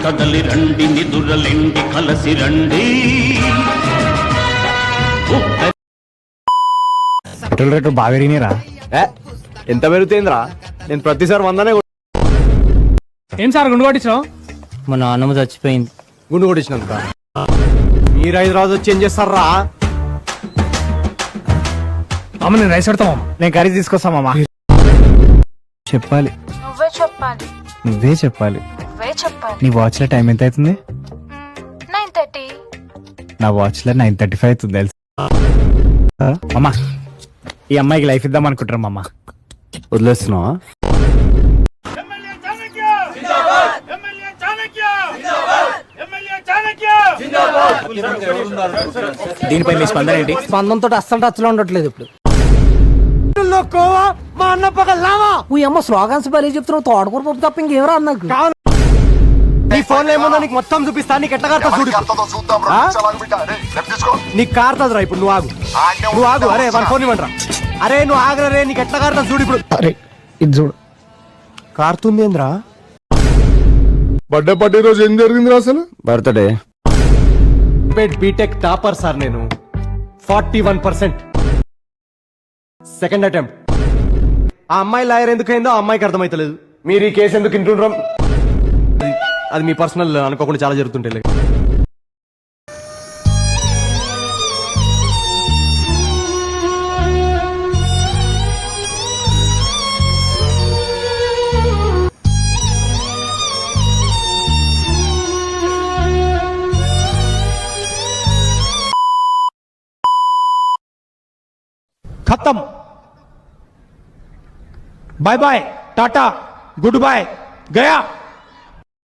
కదలి రండి నిదురలెండి కలసి రండి. పెట్రోల్ రేట్లు బాగా పెరిగినాయిరా. ఎంత పెరుగుతుందిరా? నేను ప్రతిసారి 100నే. ఏం సార్ గుండు కొట్టించావు? మా నాన్నమ్మ చచ్చిపోయింది. గుండు కొట్టించినందుక మీరు 5 రోజు వచ్చి ఏం చేస్తారా? అమ్మ నేను రైస్ పెడతామా? నేను కర్రీ తీసుకొస్తామమ్మా. చెప్పాలి, నువ్వే చెప్పాలి. నువ్వే చెప్పాలి. నువ్వే చెప్పాలి. నీ వాచ్ లో టైం ఎంత అవుతుంది? 9:30. నా వాచ్ లో 9:35 అవుతుంది తెలుసా? అమ్మా ఈ అమ్మాయికి లైఫ్ ఇద్దాం అనుకుంటారు అమ్మా. వదిలేస్తున్నావా? దీనిపై మీ స్పందన ఏంటి? స్పందంతో అస్సలు టచ్ లో ఉండట్లేదు ఇప్పుడు. మా అన్న పగలావా ఈ అమ్మ స్లోగన్స్ బలి చెప్తున్నావు. తోటకూర పప్పు తప్ప ఇంకేం రాదు నాకు. నీ ఫోన్ లో ఏముందో నీకు మొత్తం చూపిస్తా. నీకు ఎట్లా కార్తా చూడు. నీకు కార్తాదురా ఇప్పుడు. నువ్వు ఆగు. అరే వాళ్ళ ఫోన్ ఇవ్వండిరా. అరే నువ్వు ఆగరా రే. నీకు ఎట్లా కార్తా చూడు ఇప్పుడు. అరే ఇది చూడు కారుతుంది ఏంద్రా? బర్త్డే పార్టీ రోజు ఏం జరిగింది అసలు? బర్త్డే బీటెక్ టాపర్ సార్ నేను. 41% సెకండ్ అటెంప్ట్. ఆ అమ్మాయి లాయర్ ఎందుకైందో ఆ అమ్మాయికి అర్థమైతలేదు. మీరు ఈ కేసు ఎందుకు ఇంటుండ్రం? అది మీ పర్సనల్ అనుకోకుండా చాలా జరుగుతుంటాయి. खत्म. Bye bye, tata, goodbye, गया.